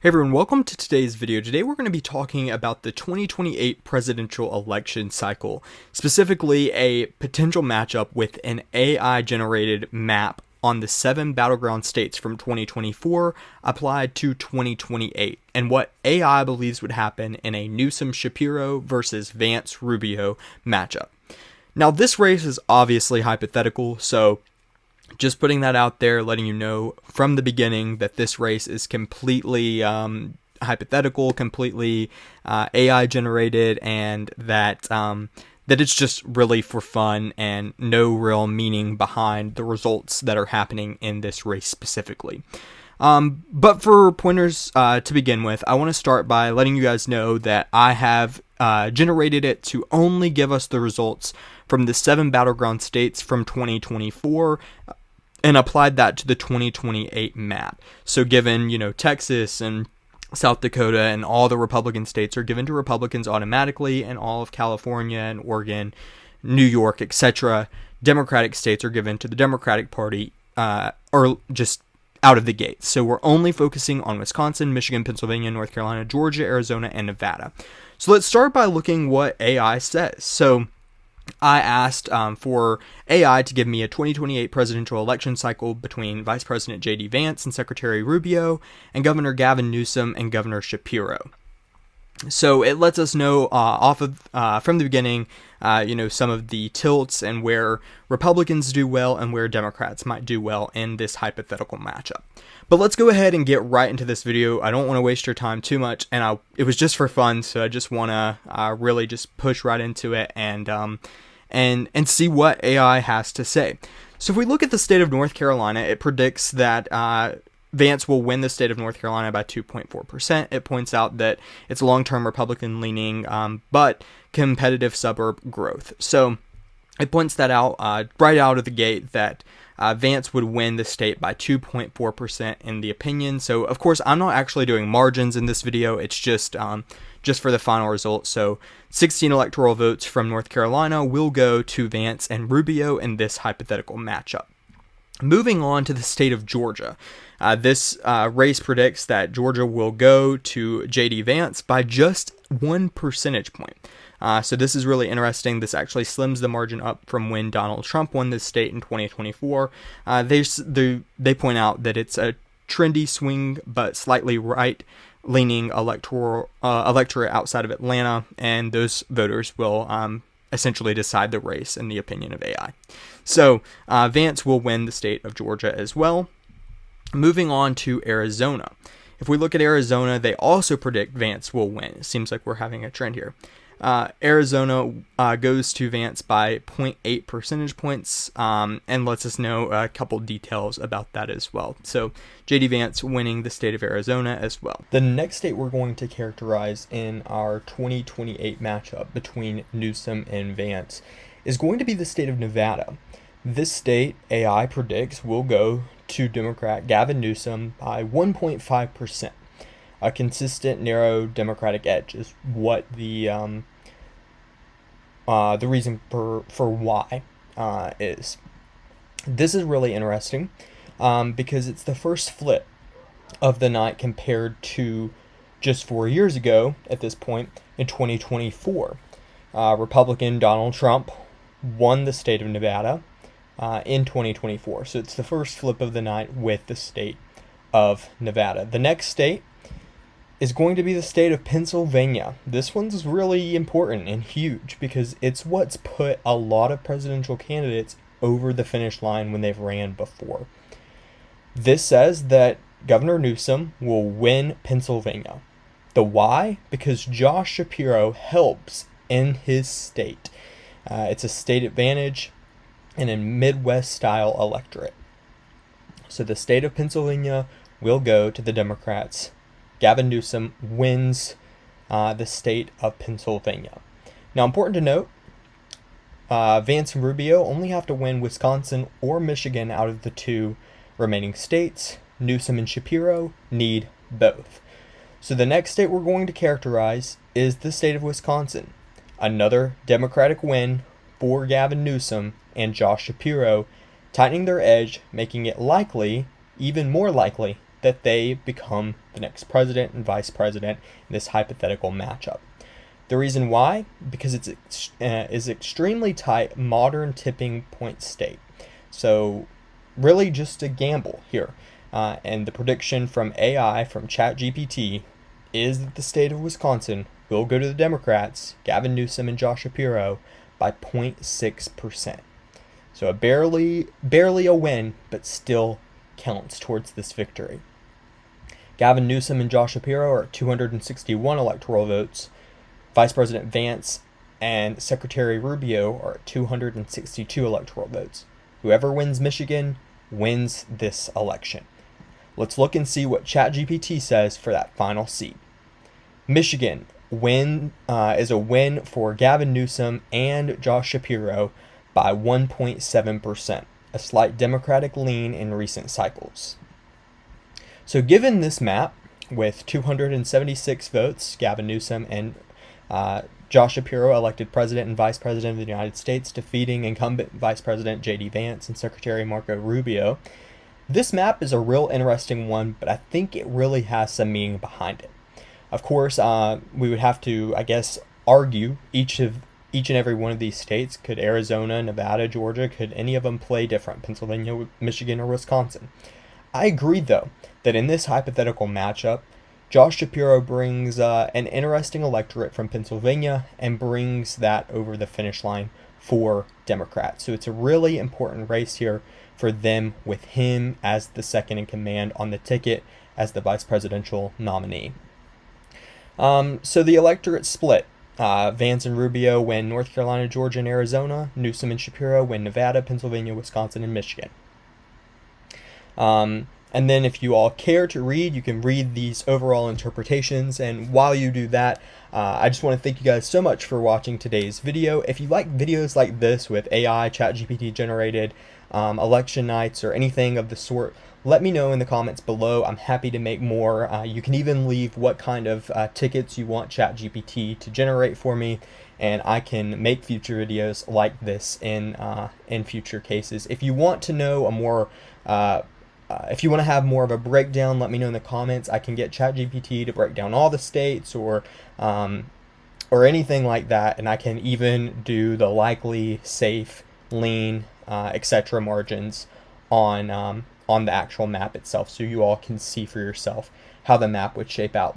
Hey everyone, welcome to today's video. Today we're going to be talking about the 2028 presidential election cycle, specifically a potential matchup with an AI-generated map on the 7 battleground states from 2024 applied to 2028, and what AI believes would happen in a Newsom-Shapiro versus Vance-Rubio matchup. Now this race is obviously hypothetical, so just putting that out there, letting you know from the beginning that this race is completely hypothetical, completely AI generated, and that it's just really for fun and no real meaning behind the results that are happening in this race specifically. But for pointers to begin with, I want to start by letting you guys know that I have generated it to only give us the results from the 7 battleground states from 2024 and applied that to the 2028 map. So given, Texas and South Dakota and all the Republican states are given to Republicans automatically, and all of California and Oregon, New York, etc., Democratic states are given to the Democratic Party or just out of the gate. So we're only focusing on Wisconsin, Michigan, Pennsylvania, North Carolina, Georgia, Arizona, and Nevada. So let's start by looking what AI says. So I asked for AI to give me a 2028 presidential election cycle between Vice President J.D. Vance and Secretary Rubio and Governor Gavin Newsom and Governor Shapiro. So it lets us know from the beginning, some of the tilts and where Republicans do well and where Democrats might do well in this hypothetical matchup. But let's go ahead and get right into this video. I don't want to waste your time too much, and it was just for fun, so I just want to really just push right into it and see what AI has to say. So if we look at the state of North Carolina, it predicts that Vance will win the state of North Carolina by 2.4%. It points out that it's long-term Republican-leaning, but competitive suburb growth. So it points that out right out of the gate that Vance would win the state by 2.4% in the opinion. So, of course, I'm not actually doing margins in this video. It's just for the final result. So 16 electoral votes from North Carolina will go to Vance and Rubio in this hypothetical matchup. Moving on to the state of Georgia. This race predicts that Georgia will go to J.D. Vance by just 1 percentage point. So this is really interesting. This actually slims the margin up from when Donald Trump won this state in 2024. They point out that it's a trendy swing, but slightly right-leaning electorate outside of Atlanta, and those voters will essentially decide the race in the opinion of AI. So Vance will win the state of Georgia as well. Moving on to Arizona. If we look at Arizona, they also predict Vance will win. It seems like we're having a trend here. Arizona goes to Vance by 0.8 percentage points and lets us know a couple details about that as well. So J.D. Vance winning the state of Arizona as well. The next state we're going to characterize in our 2028 matchup between Newsom and Vance is going to be the state of Nevada. This state, AI predicts, will go to Democrat Gavin Newsom by 1.5%. A consistent, narrow Democratic edge is what the reason for why is. This is really interesting because it's the first flip of the night compared to just 4 years ago at this point in 2024. Republican Donald Trump won the state of Nevada in 2024. So it's the first flip of the night with the state of Nevada. The next state is going to be the state of Pennsylvania. This one's really important and huge because it's what's put a lot of presidential candidates over the finish line when they've ran before. This says that Governor Newsom will win Pennsylvania. The why? Because Josh Shapiro helps in his state. It's a state advantage in a Midwest-style electorate. So the state of Pennsylvania will go to the Democrats. Gavin Newsom wins the state of Pennsylvania. Now, important to note, Vance and Rubio only have to win Wisconsin or Michigan out of the 2 remaining states. Newsom and Shapiro need both. So the next state we're going to characterize is the state of Wisconsin. Another Democratic win for Gavin Newsom and Josh Shapiro, tightening their edge, making it likely, even more likely, that they become the next president and vice president in this hypothetical matchup. The reason why? Because it's is extremely tight modern tipping point state. So really just a gamble here. And the prediction from AI, from Chat GPT, is that the state of Wisconsin will go to the Democrats, Gavin Newsom and Josh Shapiro, by 0.6%. So barely a win, but still counts towards this victory. Gavin Newsom and Josh Shapiro are at 261 electoral votes. Vice President Vance and Secretary Rubio are at 262 electoral votes. Whoever wins Michigan wins this election. Let's look and see what ChatGPT says for that final seat. Michigan is a win for Gavin Newsom and Josh Shapiro by 1.7%, a slight Democratic lean in recent cycles. So given this map with 276 votes, Gavin Newsom and Josh Shapiro elected president and vice president of the United States, defeating incumbent Vice President J.D. Vance and Secretary Marco Rubio. This map is a real interesting one, but I think it really has some meaning behind it. Of course, we would have to, I guess, argue each and every one of these states. Could Arizona, Nevada, Georgia, could any of them play different? Pennsylvania, Michigan, or Wisconsin? I agree, though, that in this hypothetical matchup, Josh Shapiro brings an interesting electorate from Pennsylvania and brings that over the finish line for Democrats. So it's a really important race here for them, with him as the second in command on the ticket as the vice presidential nominee. So the electorate split. Vance and Rubio win North Carolina, Georgia, and Arizona. Newsom and Shapiro win Nevada, Pennsylvania, Wisconsin, and Michigan. And then if you all care to read, you can read these overall interpretations. And while you do that, I just want to thank you guys so much for watching today's video. If you like videos like this with AI, ChatGPT generated election nights, or anything of the sort, let me know in the comments below. I'm happy to make more. You can even leave what kind of tickets you want ChatGPT to generate for me, and I can make future videos like this in future cases. If you want to know a more if you want to have more of a breakdown, let me know in the comments. I can get ChatGPT to break down all the states or anything like that, and I can even do the likely, safe, lean, etc. margins on the actual map itself, so you all can see for yourself how the map would shape out.